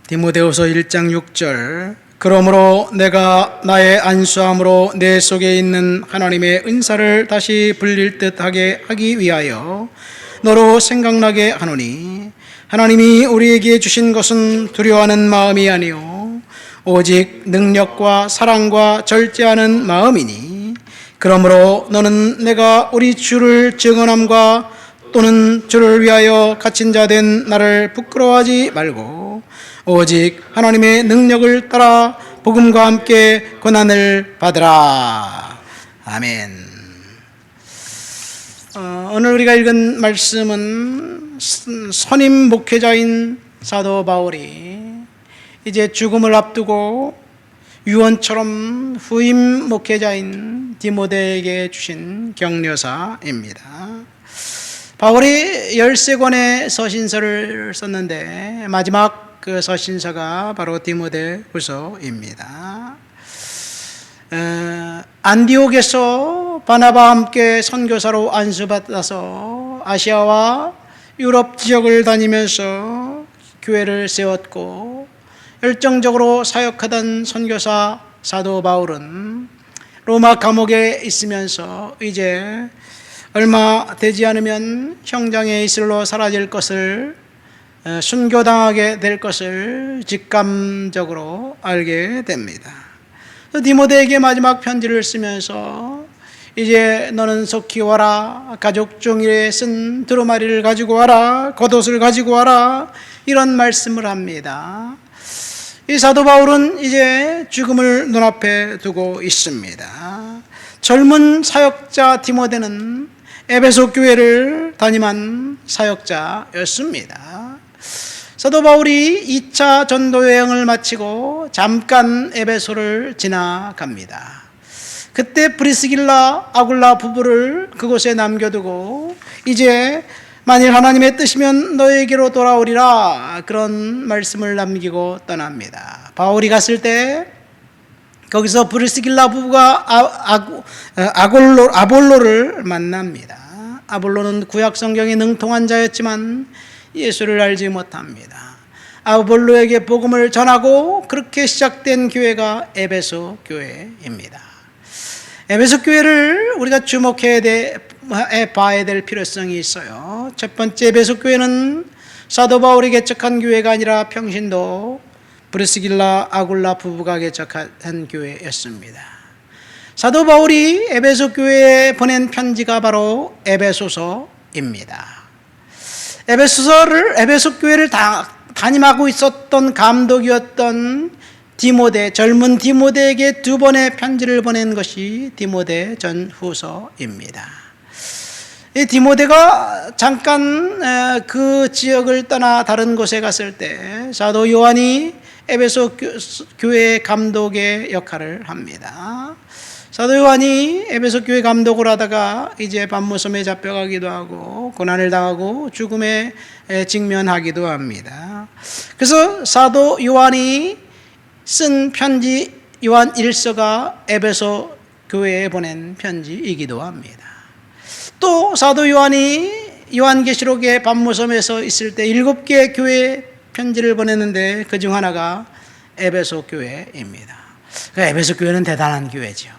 디모데후서 1장 6절 그러므로 내가 나의 안수함으로 내 속에 있는 하나님의 은사를 다시 불릴 듯하게 하기 위하여 너로 생각나게 하노니 하나님이 우리에게 주신 것은 두려워하는 마음이 아니요 오직 능력과 사랑과 절제하는 마음이니 그러므로 너는 내가 우리 주를 증언함과 또는 주를 위하여 갇힌 자 된 나를 부끄러워하지 말고 오직 하나님의 능력을 따라 복음과 함께 고난을 받으라. 아멘. 오늘 우리가 읽은 말씀은 선임 목회자인 사도 바울이 이제 죽음을 앞두고 유언처럼 후임 목회자인 디모데에게 주신 격려사입니다. 바울이 13권의 서신서를 썼는데 마지막 그 서신서가 바로 디모데후서입니다. 안디옥에서 바나바와 함께 선교사로 안수받아서 아시아와 유럽 지역을 다니면서 교회를 세웠고 열정적으로 사역하던 선교사 사도 바울은 로마 감옥에 있으면서 이제 얼마 되지 않으면 형장의 이슬로 사라질 것을 순교당하게 될 것을 직감적으로 알게 됩니다. 디모데에게 마지막 편지를 쓰면서 이제 너는 속히 와라, 가족 종이에 쓴 두루마리를 가지고 와라, 겉옷을 가지고 와라, 이런 말씀을 합니다. 이 사도 바울은 이제 죽음을 눈앞에 두고 있습니다. 젊은 사역자 디모데는 에베소 교회를 담임한 사역자였습니다. 사도 바울이 2차 전도 여행을 마치고 잠깐 에베소를 지나갑니다. 그때 브리스길라 아굴라 부부를 그곳에 남겨두고 이제 만일 하나님의 뜻이면 너에게로 돌아오리라 그런 말씀을 남기고 떠납니다. 바울이 갔을 때 거기서 브리스길라 부부가 아볼로를 만납니다. 아볼로는 구약 성경에 능통한 자였지만 예수를 알지 못합니다. 아볼로에게 복음을 전하고 그렇게 시작된 교회가 에베소 교회입니다. 에베소 교회를 우리가 주목해야 봐야 될 필요성이 있어요. 첫 번째, 에베소 교회는 사도 바울이 개척한 교회가 아니라 평신도 브리스길라 아굴라 부부가 개척한 교회였습니다. 사도 바울이 에베소 교회에 보낸 편지가 바로 에베소서입니다. 에베소 교회를 담임하고 있었던 감독이었던 디모데, 젊은 디모데에게 2번의 편지를 보낸 것이 디모데 전후서입니다. 이 디모데가 잠깐 그 지역을 떠나 다른 곳에 갔을 때 사도 요한이 에베소 교회 감독의 역할을 합니다. 사도 요한이 에베소 교회 감독을 하다가 이제 밤무섬에 잡혀가기도 하고 고난을 당하고 죽음에 직면하기도 합니다. 그래서 사도 요한이 쓴 편지 요한 1서가 에베소 교회에 보낸 편지이기도 합니다. 또 사도 요한이 요한계시록의 밤무섬에서 있을 때 7개의 교회 편지를 보냈는데 그중 하나가 에베소 교회입니다. 에베소 교회는 대단한 교회죠.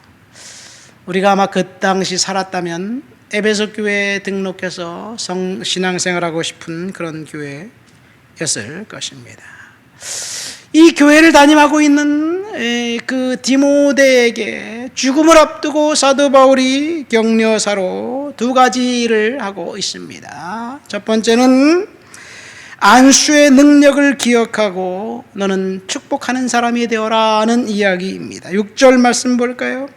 우리가 아마 그 당시 살았다면 에베소 교회에 등록해서 신앙생활하고 싶은 그런 교회였을 것입니다. 이 교회를 담임하고 있는 그 디모데에게 죽음을 앞두고 사도 바울이 격려사로 2가지를 하고 있습니다. 첫 번째는 안수의 능력을 기억하고 너는 축복하는 사람이 되어라 하는 이야기입니다. 6절 말씀 볼까요?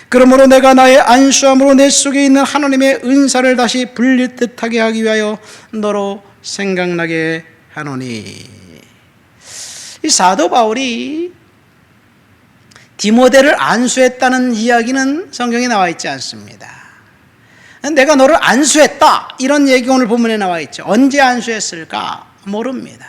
그러므로 내가 나의 안수함으로 내 속에 있는 하나님의 은사를 다시 불릴 듯하게 하기 위하여 너로 생각나게 하노니. 이 사도 바울이 디모데를 안수했다는 이야기는 성경에 나와 있지 않습니다. 내가 너를 안수했다 이런 얘기 오늘 본문에 나와 있죠. 언제 안수했을까 모릅니다.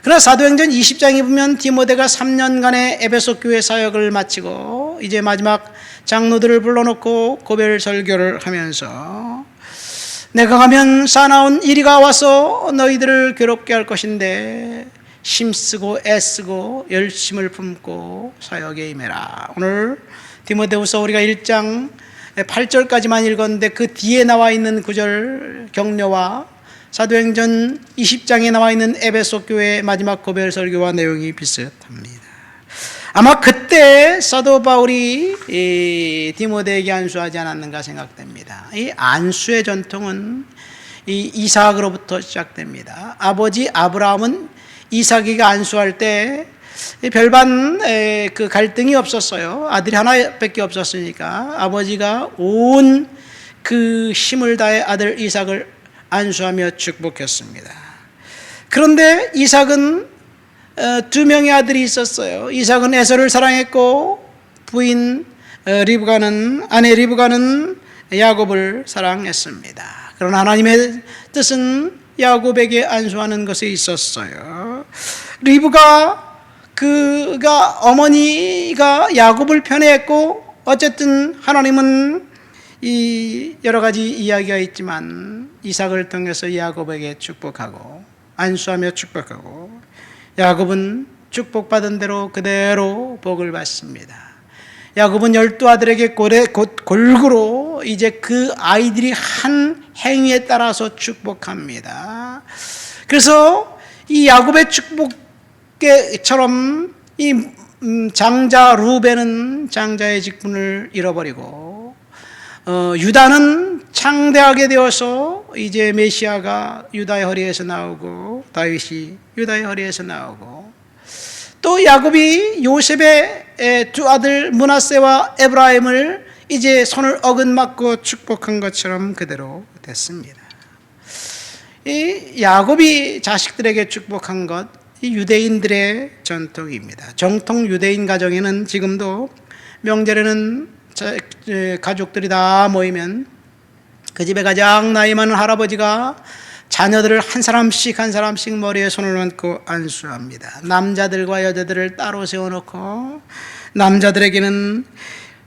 그러나 사도행전 20장에 보면 디모데가 3년간의 에베소 교회 사역을 마치고 이제 마지막 장로들을 불러놓고 고별 설교를 하면서 내가 가면 사나운 이리가 와서 너희들을 괴롭게 할 것인데 힘쓰고 애쓰고 열심을 품고 사역에 임해라. 오늘 디모데후서 우리가 1장 8절까지만 읽었는데 그 뒤에 나와 있는 구절 격려와 사도행전 20장에 나와 있는 에베소 교회의 마지막 고별 설교와 내용이 비슷합니다. 아마 그때 사도 바울이 디모데에게 안수하지 않았는가 생각됩니다. 이 안수의 전통은 이 이삭으로부터 시작됩니다. 아버지 아브라함은 이삭이가 안수할 때 별반 그 갈등이 없었어요. 아들이 하나밖에 없었으니까 아버지가 온 그 힘을 다해 아들 이삭을 안수하며 축복했습니다. 그런데 이삭은 두 명의 아들이 있었어요. 이삭은 에서를 사랑했고 부인 아내 리브가는 야곱을 사랑했습니다. 그러나 하나님의 뜻은 야곱에게 안수하는 것에 있었어요. 그가 어머니가 야곱을 편애했고 어쨌든 하나님은 이 여러 가지 이야기가 있지만 이삭을 통해서 야곱에게 축복하고 안수하며 축복하고 야곱은 축복받은 대로 그대로 복을 받습니다. 야곱은 12아들에게 골고루 이제 그 아이들이 한 행위에 따라서 축복합니다. 그래서 이 야곱의 축복처럼 이 장자 루벤은 장자의 직분을 잃어버리고 유다는 창대하게 되어서 이제 메시아가 유다의 허리에서 나오고 다윗이 유다의 허리에서 나오고 또 야곱이 요셉의 두 아들 므낫세와 에브라임을 이제 손을 어긋맞고 축복한 것처럼 그대로 됐습니다. 이 야곱이 자식들에게 축복한 것, 이 유대인들의 전통입니다. 정통 유대인 가정에는 지금도 명절에는 가족들이 다 모이면 그 집에 가장 나이 많은 할아버지가 자녀들을 한 사람씩 머리에 손을 얹고 안수합니다. 남자들과 여자들을 따로 세워놓고 남자들에게는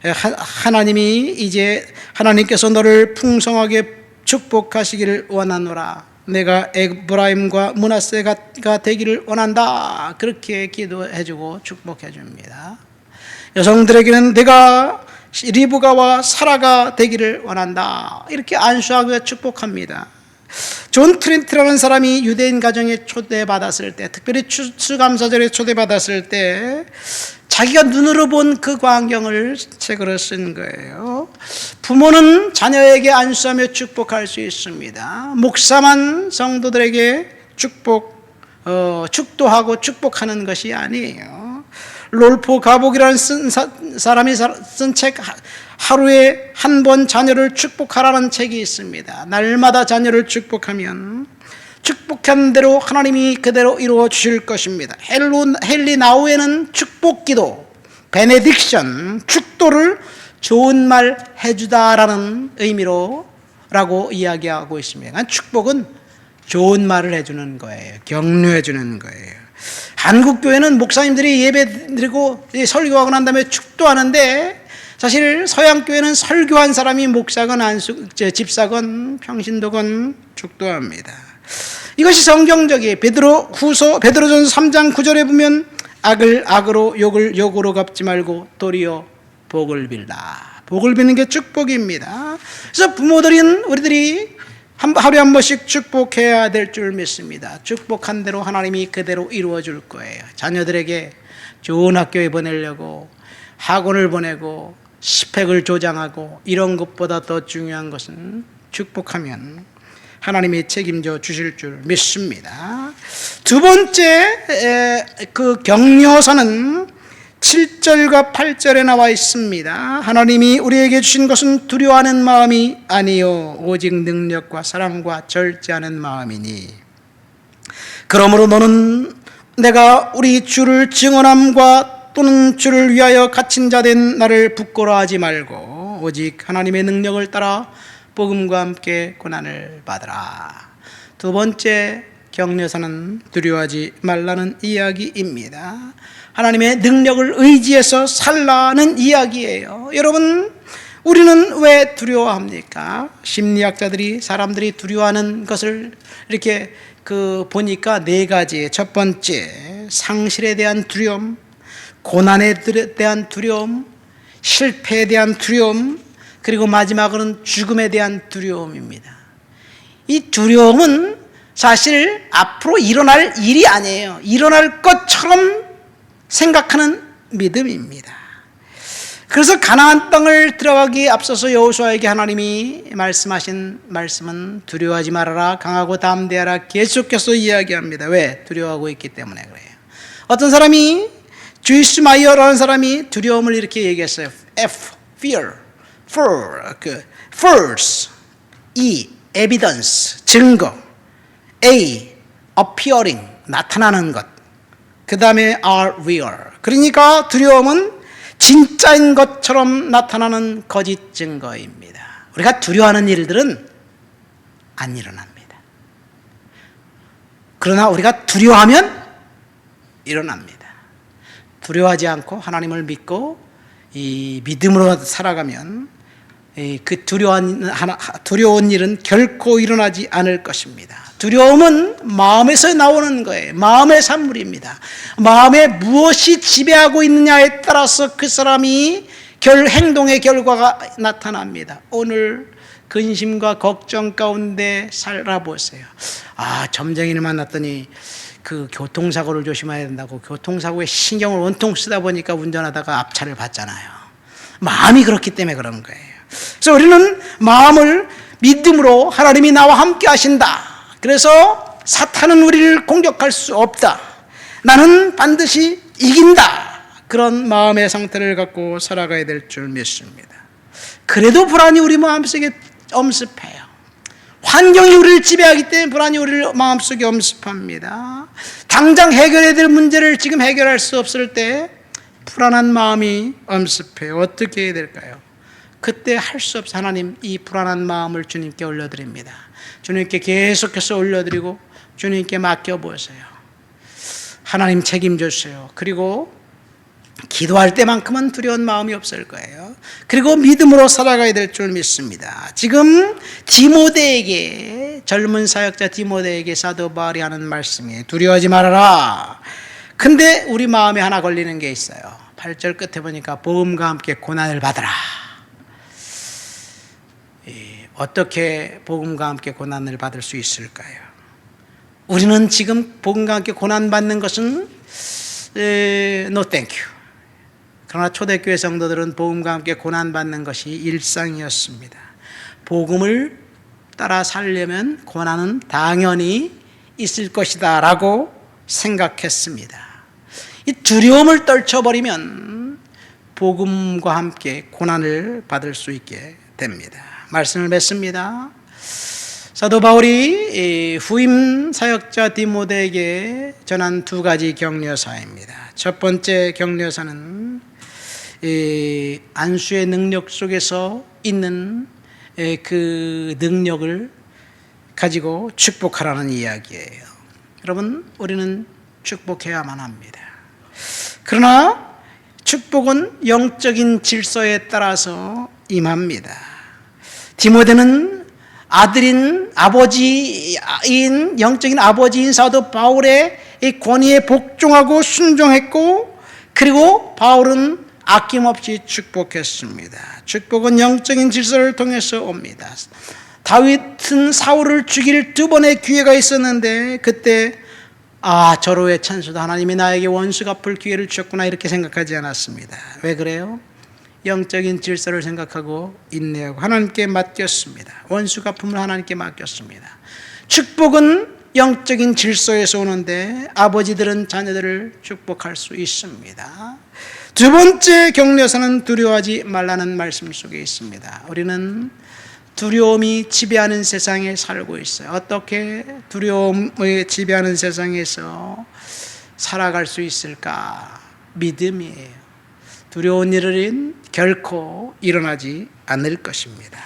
하나님이 이제 하나님께서 너를 풍성하게 축복하시기를 원하노라. 내가 에브라임과 므낫세가 되기를 원한다. 그렇게 기도해주고 축복해줍니다. 여성들에게는 내가 리브가와 사라가 되기를 원한다. 이렇게 안수하고 축복합니다. 존 트렌트라는 사람이 유대인 가정에 초대받았을 때, 특별히 추수감사절에 초대받았을 때 자기가 눈으로 본 그 광경을 책으로 쓴 거예요. 부모는 자녀에게 안수하며 축복할 수 있습니다. 목사만 성도들에게 축도하고 축복하는 것이 아니에요. 롤포 가복이라는 사람이 쓴 책 하루에 한 번 자녀를 축복하라는 책이 있습니다. 날마다 자녀를 축복하면 축복한 대로 하나님이 그대로 이루어 주실 것입니다. 헨리 나우에는 축복기도, 베네딕션, 축도를 좋은 말 해주다라는 의미로라고 이야기하고 있습니다. 그러니까 축복은 좋은 말을 해주는 거예요. 격려해 주는 거예요. 한국 교회는 목사님들이 예배 드리고 설교하고 난 다음에 축도하는데 사실 서양 교회는 설교한 사람이 목사건 집사건 평신도건 축도합니다. 이것이 성경적이에요. 베드로전서 3장 9절에 보면 악을 악으로 욕을 욕으로 갚지 말고 도리어 복을 빌라. 복을 비는 게 축복입니다. 그래서 부모들인 우리들이 하루에 한 번씩 축복해야 될 줄 믿습니다. 축복한 대로 하나님이 그대로 이루어 줄 거예요. 자녀들에게 좋은 학교에 보내려고 학원을 보내고 스펙을 조장하고 이런 것보다 더 중요한 것은 축복하면 하나님이 책임져 주실 줄 믿습니다. 두 번째 그 격려서는 7절과 8절에 나와 있습니다. 하나님이 우리에게 주신 것은 두려워하는 마음이 아니요 오직 능력과 사랑과 절제하는 마음이니 그러므로 너는 내가 우리 주를 증언함과 또는 주를 위하여 갇힌 자 된 나를 부끄러워하지 말고 오직 하나님의 능력을 따라 복음과 함께 고난을 받으라. 두 번째 격려서는 두려워하지 말라는 이야기입니다. 하나님의 능력을 의지해서 살라는 이야기예요. 여러분, 우리는 왜 두려워합니까? 심리학자들이 사람들이 두려워하는 것을 이렇게 보니까 네 가지. 첫 번째, 상실에 대한 두려움, 고난에 대한 두려움, 실패에 대한 두려움, 그리고 마지막으로는 죽음에 대한 두려움입니다. 이 두려움은 사실 앞으로 일어날 일이 아니에요. 일어날 것처럼 생각하는 믿음입니다. 그래서 가나안 땅을 들어가기에 앞서서 여호수아에게 하나님이 말씀하신 말씀은 두려워하지 말아라, 강하고 담대하라 계속해서 이야기합니다. 왜? 두려워하고 있기 때문에 그래요. 어떤 사람이 주이스 마이어라는 사람이 두려움을 이렇게 얘기했어요. F, fear, false, E, evidence, 증거, A, appearing, 나타나는 것, 그 다음에 R, real. 그러니까 두려움은 진짜인 것처럼 나타나는 거짓 증거입니다. 우리가 두려워하는 일들은 안 일어납니다. 그러나 우리가 두려워하면 일어납니다. 두려워하지 않고 하나님을 믿고 이 믿음으로 살아가면 그 두려운 일은 결코 일어나지 않을 것입니다. 두려움은 마음에서 나오는 거예요. 마음의 산물입니다. 마음에 무엇이 지배하고 있느냐에 따라서 그 사람이 행동의 결과가 나타납니다. 오늘 근심과 걱정 가운데 살아보세요. 점쟁이를 만났더니 그 교통사고를 조심해야 된다고 교통사고에 신경을 온통 쓰다 보니까 운전하다가 앞차를 봤잖아요. 마음이 그렇기 때문에 그런 거예요. 그래서 우리는 마음을 믿음으로 하나님이 나와 함께 하신다. 그래서 사탄은 우리를 공격할 수 없다. 나는 반드시 이긴다. 그런 마음의 상태를 갖고 살아가야 될 줄 믿습니다. 그래도 불안이 우리 마음속에 엄습해요. 환경이 우리를 지배하기 때문에 불안이 우리를 마음속에 엄습합니다. 당장 해결해야 될 문제를 지금 해결할 수 없을 때 불안한 마음이 엄습해요. 어떻게 해야 될까요? 그때 할 수 없어. 하나님, 이 불안한 마음을 주님께 올려드립니다. 주님께 계속해서 올려드리고 주님께 맡겨보세요. 하나님 책임져주세요. 그리고 기도할 때만큼은 두려운 마음이 없을 거예요. 그리고 믿음으로 살아가야 될 줄 믿습니다. 지금 디모데에게, 젊은 사역자 디모데에게 사도 바울이 하는 말씀이에요. 두려워하지 말아라. 근데 우리 마음에 하나 걸리는 게 있어요. 8절 끝에 보니까 복음과 함께 고난을 받으라. 어떻게 복음과 함께 고난을 받을 수 있을까요? 우리는 지금 복음과 함께 고난받는 것은 no thank you. 그러나 초대교회 성도들은 복음과 함께 고난받는 것이 일상이었습니다. 복음을 따라 살려면 고난은 당연히 있을 것이다 라고 생각했습니다. 이 두려움을 떨쳐버리면 복음과 함께 고난을 받을 수 있게 됩니다. 말씀을 맺습니다. 사도 바울이 후임 사역자 디모데에게 전한 두 가지 격려사입니다. 첫 번째 격려사는 안수의 능력 속에서 있는 그 능력을 가지고 축복하라는 이야기예요. 여러분, 우리는 축복해야만 합니다. 그러나 축복은 영적인 질서에 따라서 임합니다. 디모데는 영적인 아버지인 사도 바울의 이 권위에 복종하고 순종했고, 그리고 바울은 아낌없이 축복했습니다. 축복은 영적인 질서를 통해서 옵니다. 다윗은 사울을 죽일 두 번의 기회가 있었는데 그때 저로의 천수다, 하나님이 나에게 원수 갚을 기회를 주셨구나, 이렇게 생각하지 않았습니다. 왜 그래요? 영적인 질서를 생각하고 인내하고 하나님께 맡겼습니다. 원수 갚음을 하나님께 맡겼습니다. 축복은 영적인 질서에서 오는데 아버지들은 자녀들을 축복할 수 있습니다. 두 번째 격려사는 두려워하지 말라는 말씀 속에 있습니다. 우리는 두려움이 지배하는 세상에 살고 있어요. 어떻게 두려움이 지배하는 세상에서 살아갈 수 있을까? 믿음이에요. 두려운 일은 결코 일어나지 않을 것입니다.